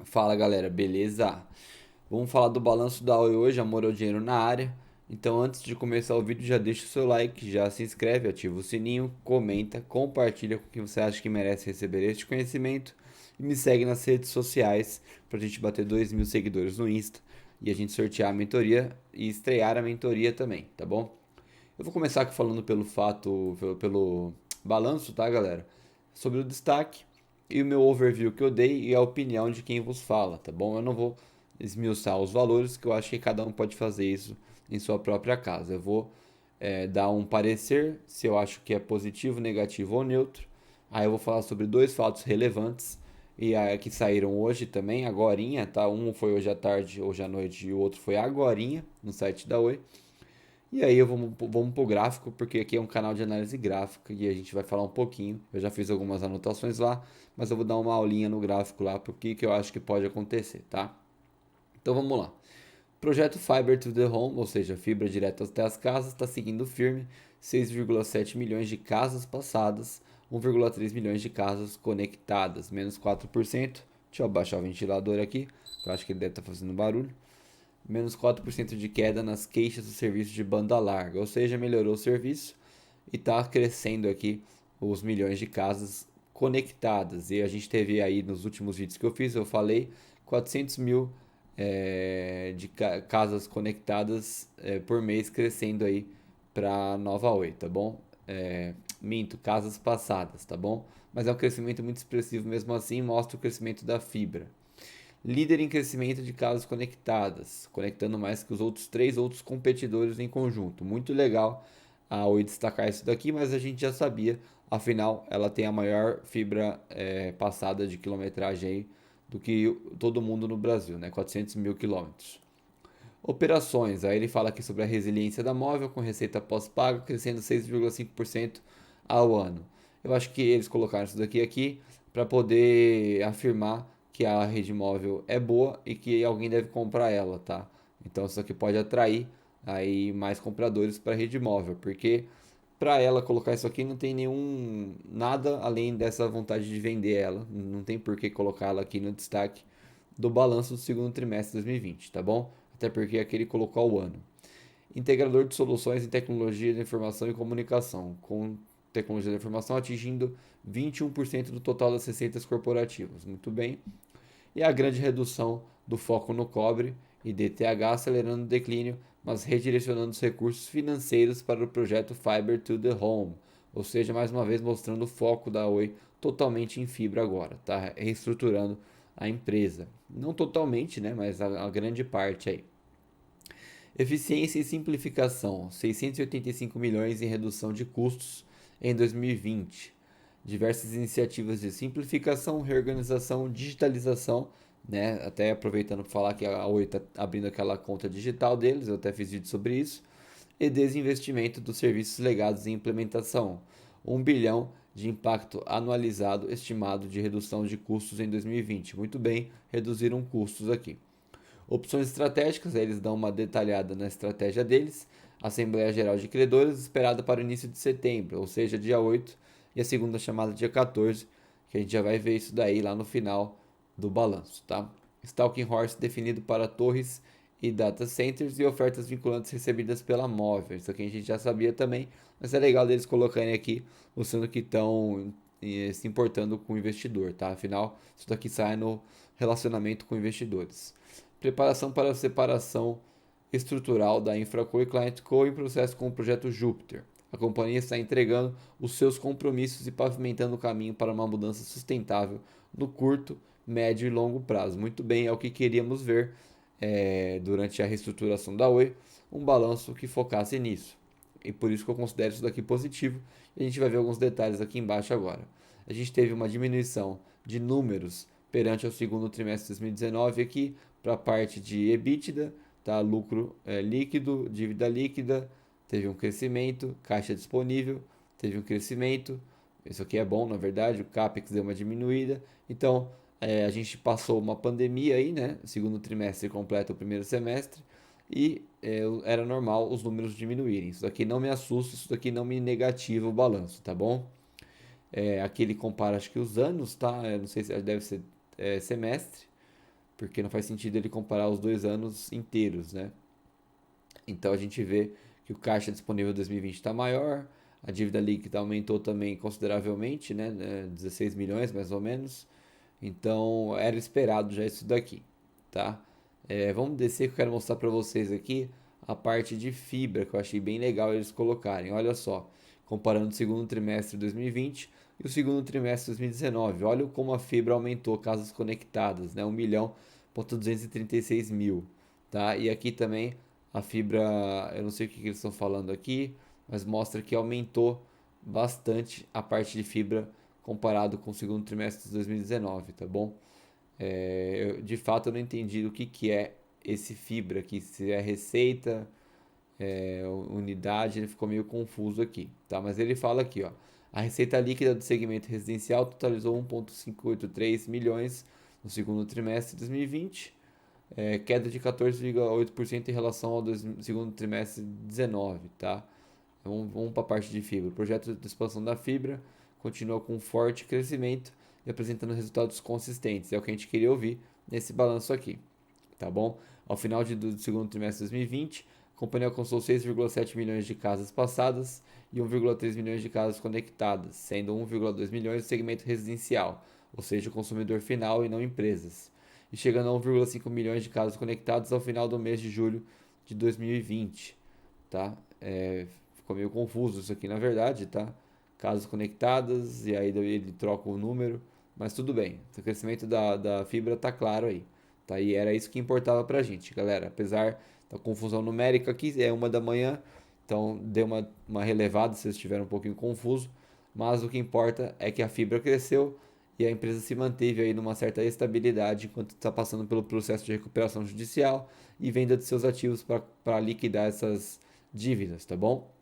Fala galera, beleza? Vamos falar do balanço da Oi hoje, amor ao dinheiro na área. Então, antes de começar o vídeo, já deixa o seu like, já se inscreve, ativa o sininho, comenta, compartilha com quem você acha que merece receber este conhecimento e me segue nas redes sociais pra gente bater 2.000 seguidores no Insta e a gente sortear a mentoria e estrear a mentoria também, tá bom? Eu vou começar aqui falando pelo balanço, tá, galera? Sobre o destaque e o meu overview que eu dei e a opinião de quem vos fala, tá bom? Eu não vou esmiuçar os valores, que eu acho que cada um pode fazer isso em sua própria casa. Eu vou dar um parecer, se eu acho que é positivo, negativo ou neutro. Aí eu vou falar sobre dois fatos relevantes que saíram hoje também, agorinha, tá? Um foi hoje à tarde, hoje à noite, e o outro foi agorinha, no site da Oi. E aí vamos pro gráfico, porque aqui é um canal de análise gráfica e a gente vai falar um pouquinho. Eu já fiz algumas anotações lá, mas eu vou dar uma aulinha no gráfico lá, porque que eu acho que pode acontecer, tá? Então vamos lá. Projeto Fiber to the Home, ou seja, fibra direta até as casas, está seguindo firme. 6,7 milhões de casas passadas, 1,3 milhões de casas conectadas, menos 4%. Deixa eu abaixar o ventilador aqui, que eu acho que ele deve estar fazendo barulho. Menos 4% de queda nas queixas do serviço de banda larga, ou seja, melhorou o serviço e está crescendo aqui os milhões de casas conectadas. E a gente teve aí nos últimos vídeos que eu fiz, eu falei 400 mil casas conectadas por mês crescendo aí para Nova Oi, tá bom? Minto, casas passadas, tá bom? Mas é um crescimento muito expressivo mesmo assim, mostra o crescimento da fibra. Líder em crescimento de casas conectadas, conectando mais que os outros três outros competidores em conjunto. Muito legal a Oi destacar isso daqui, mas a gente já sabia. Afinal, ela tem a maior fibra passada de quilometragem aí do que todo mundo no Brasil, né? 400 mil quilômetros. Operações, aí ele fala aqui sobre a resiliência da móvel com receita pós-paga crescendo 6,5% ao ano. Eu acho que eles colocaram isso daqui aqui para poder afirmar que a rede móvel é boa e que alguém deve comprar ela, tá? Então isso aqui pode atrair aí mais compradores para a rede móvel, porque para ela colocar isso aqui não tem nenhum nada além dessa vontade de vender ela, não tem por que colocar ela aqui no destaque do balanço do segundo trimestre de 2020, tá bom? Até porque aqui ele colocou o ano. Integrador de soluções em tecnologia de informação e comunicação, com tecnologia da informação atingindo 21% do total das receitas corporativas. Muito bem. E a grande redução do foco no cobre e DTH acelerando o declínio, mas redirecionando os recursos financeiros para o projeto Fiber to the Home, ou seja, mais uma vez mostrando o foco da Oi totalmente em fibra agora, tá reestruturando a empresa. Não totalmente, né, mas a grande parte aí. Eficiência e simplificação, 685 milhões em redução de custos em 2020. Diversas iniciativas de simplificação, reorganização, digitalização, né? Até aproveitando para falar que a Oi está abrindo aquela conta digital deles, eu até fiz vídeo sobre isso. E desinvestimento dos serviços legados em implementação. 1 bilhão de impacto anualizado estimado de redução de custos em 2020. Muito bem, reduziram custos aqui. Opções estratégicas, eles dão uma detalhada na estratégia deles. Assembleia Geral de Credores esperada para o início de setembro, ou seja, dia 8, e a segunda chamada dia 14, que a gente já vai ver isso daí lá no final do balanço, tá? Stalking Horse definido para torres e data centers e ofertas vinculantes recebidas pela móvel. Isso aqui a gente já sabia também, mas é legal deles colocarem aqui, mostrando que estão se importando com o investidor, tá? Afinal, isso daqui sai no relacionamento com investidores. Preparação para a separação estrutural da InfraCo e ClientCo em processo com o projeto Júpiter. A companhia está entregando os seus compromissos e pavimentando o caminho para uma mudança sustentável no curto, médio e longo prazo. Muito bem, é o que queríamos ver durante a reestruturação da Oi, um balanço que focasse nisso. E por isso que eu considero isso daqui positivo. E a gente vai ver alguns detalhes aqui embaixo agora. A gente teve uma diminuição de números perante o segundo trimestre de 2019 aqui para a parte de EBITDA, tá? Lucro líquido, dívida líquida, teve um crescimento, caixa disponível, teve um crescimento. Isso aqui é bom, na verdade, o CAPEX deu uma diminuída. Então, a gente passou uma pandemia aí, né? O segundo trimestre completa o primeiro semestre e era normal os números diminuírem. Isso daqui não me assusta, isso daqui não me negativa o balanço, tá bom? Aqui ele compara, acho que os anos, tá? Eu não sei se deve ser semestre. porque não faz sentido ele comparar os 2 anos inteiros, né? Então a gente vê que o caixa disponível em 2020 está maior, a dívida líquida aumentou também consideravelmente, né? 16 milhões mais ou menos. Então era esperado já isso daqui, tá? Vamos descer que eu quero mostrar para vocês aqui a parte de fibra que eu achei bem legal eles colocarem. Olha só, comparando o segundo trimestre de 2020 e o segundo trimestre de 2019. Olha como a fibra aumentou casas conectadas, né? 1.236.000, tá? E aqui também a fibra, eu não sei o que eles estão falando aqui, mas mostra que aumentou bastante a parte de fibra comparado com o segundo trimestre de 2019, tá bom? De fato, eu não entendi o que, que é esse fibra aqui, se é receita, unidade, ele ficou meio confuso aqui, tá? Mas ele fala aqui, ó, a receita líquida do segmento residencial totalizou 1,583 milhões no segundo trimestre de 2020, queda de 14,8% em relação ao segundo trimestre de 2019, tá? Vamos para a parte de fibra. O projeto de expansão da fibra continua com forte crescimento e apresentando resultados consistentes. É o que a gente queria ouvir nesse balanço aqui, tá bom? Ao final do segundo trimestre de 2020, a companhia alcançou 6,7 milhões de casas passadas e 1,3 milhões de casas conectadas, sendo 1,2 milhões no segmento residencial, ou seja, o consumidor final e não empresas, e chegando a 1,5 milhões de casas conectadas ao final do mês de julho de 2020, tá? Ficou meio confuso isso aqui na verdade, tá? Casas conectadas, e aí ele troca o número, mas tudo bem. O crescimento da fibra tá claro aí, tá? E era isso que importava pra gente, galera. Apesar da confusão numérica aqui, é 1 da manhã, então deu uma relevada se vocês estiveram um pouquinho confuso, mas o que importa é que a fibra cresceu e a empresa se manteve aí numa certa estabilidade enquanto está passando pelo processo de recuperação judicial e venda de seus ativos para liquidar essas dívidas, tá bom?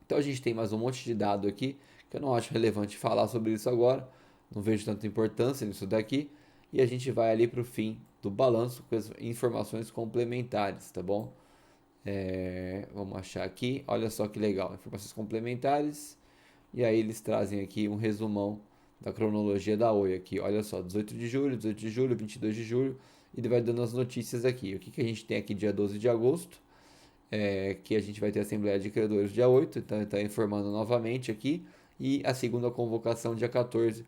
Então a gente tem mais um monte de dado aqui que eu não acho relevante falar sobre isso agora, não vejo tanta importância nisso daqui, e a gente vai ali para o fim do balanço com as informações complementares, tá bom? Vamos achar aqui, olha só que legal, informações complementares, e aí eles trazem aqui um resumão da cronologia da Oi aqui, olha só, 18 de julho, 18 de julho, 22 de julho, e ele vai dando as notícias aqui. O que, que a gente tem aqui dia 12 de agosto? Que a gente vai ter a Assembleia de Credores dia 8, então está informando novamente aqui, e a segunda convocação dia 14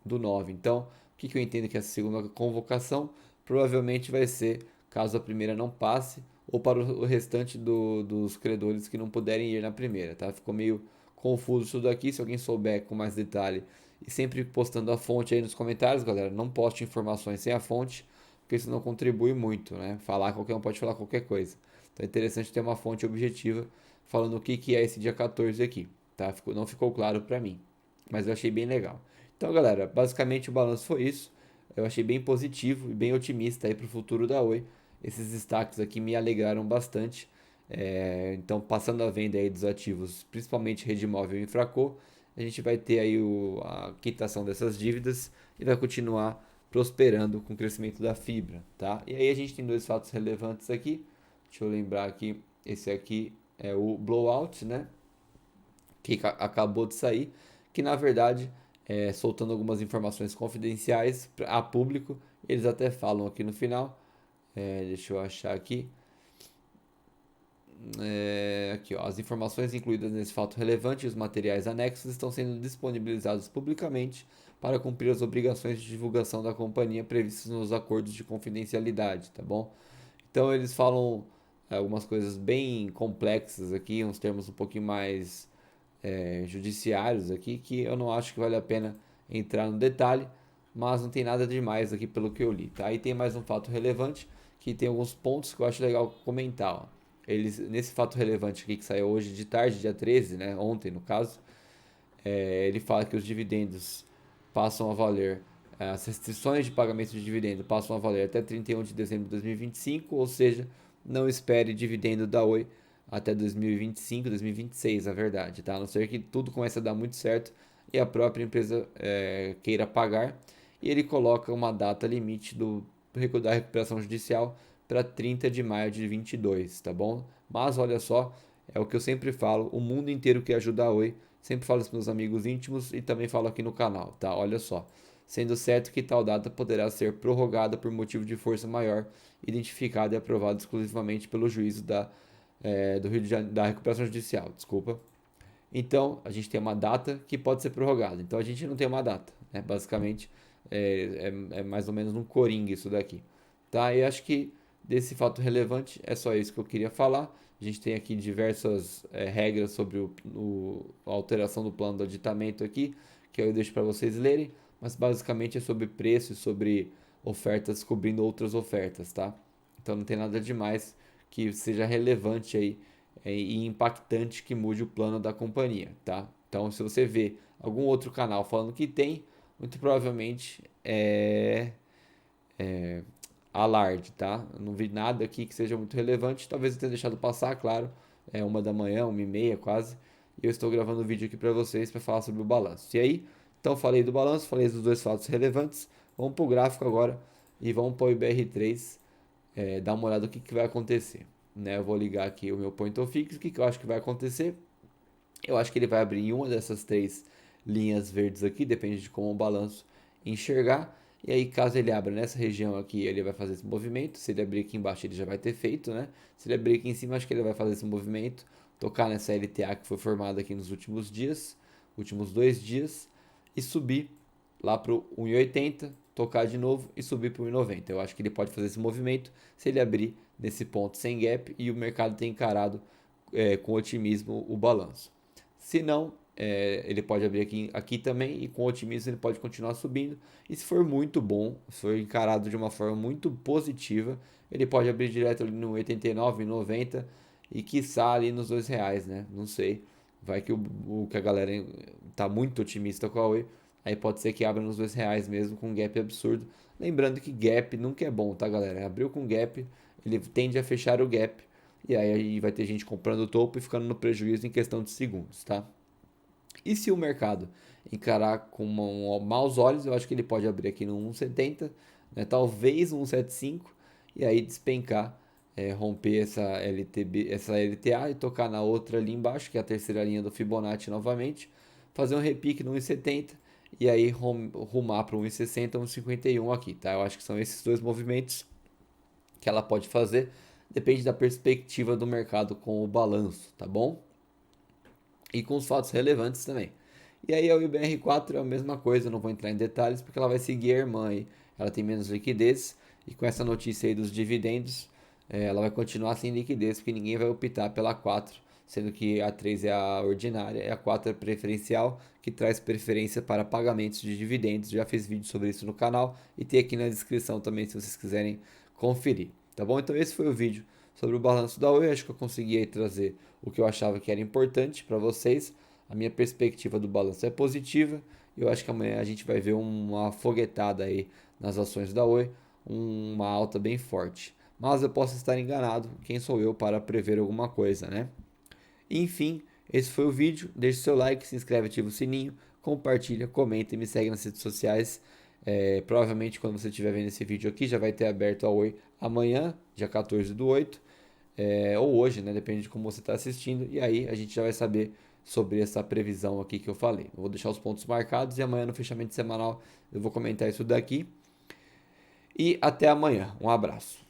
do 9. Então, o que, que eu entendo que essa segunda convocação provavelmente vai ser, caso a primeira não passe, ou para o restante dos credores que não puderem ir na primeira, tá? Ficou meio confuso isso daqui, se alguém souber com mais detalhe, e sempre postando a fonte aí nos comentários, galera, não poste informações sem a fonte, porque isso não contribui muito, né? Falar, qualquer um pode falar qualquer coisa. Então é interessante ter uma fonte objetiva falando o que, que é esse dia 14 aqui, tá? Não ficou claro para mim, mas eu achei bem legal. Então, galera, basicamente o balanço foi isso. Eu achei bem positivo e bem otimista aí para o futuro da Oi. Esses destaques aqui me alegraram bastante. Então, passando a venda aí dos ativos, principalmente Rede Móvel e Infraco, a gente vai ter aí a quitação dessas dívidas e vai continuar prosperando com o crescimento da fibra, tá? E aí a gente tem dois fatos relevantes aqui. Deixa eu lembrar aqui, esse aqui é o blowout, né? Que acabou de sair, que na verdade soltando algumas informações confidenciais a público. Eles até falam aqui no final. Deixa eu achar aqui. Aqui, ó, as informações incluídas nesse fato relevante e os materiais anexos estão sendo disponibilizados publicamente para cumprir as obrigações de divulgação da companhia previstas nos acordos de confidencialidade, tá bom? Então eles falam algumas coisas bem complexas aqui, uns termos um pouquinho mais judiciários aqui, que eu não acho que vale a pena entrar no detalhe, mas não tem nada demais aqui pelo que eu li, tá? Aí tem mais um fato relevante, que tem alguns pontos que eu acho legal comentar, ó. Nesse fato relevante aqui que saiu hoje de tarde, dia 13, né, ontem no caso, ele fala que os dividendos passam a valer, as restrições de pagamento de dividendo passam a valer até 31 de dezembro de 2025, ou seja, não espere dividendo da Oi até 2025, 2026, na verdade, tá? A não ser que tudo comece a dar muito certo e a própria empresa queira pagar. E ele coloca uma data limite da recuperação judicial para 30 de maio de 22, tá bom? Mas olha só, é o que eu sempre falo, o mundo inteiro quer ajudar a Oi. Sempre falo isso para meus amigos íntimos e também falo aqui no canal, tá? Olha só. sendo certo que tal data poderá ser prorrogada por motivo de força maior, identificado e aprovado exclusivamente pelo juízo do Rio de Janeiro, da recuperação judicial, desculpa. Então, a gente tem uma data que pode ser prorrogada. Então, a gente não tem uma data, né? Basicamente, é mais ou menos um coringa isso daqui, tá? E acho que desse fato relevante é só isso que eu queria falar. A gente tem aqui diversas regras sobre a alteração do plano do aditamento aqui, que eu deixo para vocês lerem, mas basicamente é sobre preço e sobre ofertas cobrindo outras ofertas, tá? Então não tem nada demais que seja relevante aí e impactante que mude o plano da companhia, tá? Então se você vê algum outro canal falando que tem, muito provavelmente alarde, tá? Eu não vi nada aqui que seja muito relevante. Talvez eu tenha deixado passar, claro. É 1 da manhã, 1h30 quase. E eu estou gravando um vídeo aqui para vocês para falar sobre o balanço. E aí, então falei do balanço, falei dos dois fatos relevantes. Vamos para o gráfico agora e vamos para o IBR3 dar uma olhada no que vai acontecer. Né? Eu vou ligar aqui o meu point of fix. O que eu acho que vai acontecer? Eu acho que ele vai abrir em uma dessas três linhas verdes aqui, depende de como o balanço enxergar. E aí, caso ele abra nessa região aqui, ele vai fazer esse movimento. Se ele abrir aqui embaixo, ele já vai ter feito, né? Se ele abrir aqui em cima, acho que ele vai fazer esse movimento, tocar nessa LTA que foi formada aqui nos últimos dias, últimos 2 dias, e subir lá para o 1,80, tocar de novo e subir para o 1,90. Eu acho que ele pode fazer esse movimento se ele abrir nesse ponto sem gap e o mercado tem encarado com otimismo o balanço. Se não, ele pode abrir aqui também e com otimismo ele pode continuar subindo. E se for muito bom, se for encarado de uma forma muito positiva, ele pode abrir direto ali no 89, 90 e quiçá ali nos R$ 2, né? Não sei. Vai que a galera tá muito otimista com a Oi. Aí pode ser que abra nos R$ 2 mesmo com um gap absurdo. Lembrando que gap nunca é bom, tá, galera? Abriu com gap, ele tende a fechar o gap. E aí vai ter gente comprando o topo e ficando no prejuízo em questão de segundos, tá? E se o mercado encarar com maus olhos, eu acho que ele pode abrir aqui no 1,70, né? Talvez 1,75 e aí despencar, romper essa LTA e tocar na outra ali embaixo, que é a terceira linha do Fibonacci novamente, fazer um repique no 1,70 e aí rumar para 1,60, 1,51 aqui, tá? Eu acho que são esses dois movimentos que ela pode fazer, depende da perspectiva do mercado com o balanço, tá bom? E com os fatos relevantes também. E aí a UBR4 é a mesma coisa, não vou entrar em detalhes porque ela vai seguir a irmã aí. Ela tem menos liquidez e com essa notícia aí dos dividendos, ela vai continuar sem liquidez porque ninguém vai optar pela 4, sendo que a 3 é a ordinária e a 4 é a preferencial, que traz preferência para pagamentos de dividendos. Já fiz vídeo sobre isso no canal e tem aqui na descrição também se vocês quiserem conferir. Tá bom? Então esse foi o vídeo sobre o balanço da Oi. Acho que eu consegui aí trazer o que eu achava que era importante para vocês. A minha perspectiva do balanço é positiva. Eu acho que amanhã a gente vai ver uma foguetada aí nas ações da Oi, uma alta bem forte. Mas eu posso estar enganado. Quem sou eu para prever alguma coisa, né? Enfim, esse foi o vídeo. Deixe seu like, se inscreve, ativa o sininho, compartilha, comenta e me segue nas redes sociais. Provavelmente quando você estiver vendo esse vídeo aqui já vai ter aberto a Oi amanhã, dia 14/8, ou hoje, né? Depende de como você está assistindo. E aí a gente já vai saber sobre essa previsão aqui que eu falei. Eu vou deixar os pontos marcados e amanhã no fechamento semanal eu vou comentar isso daqui. E até amanhã. Um abraço.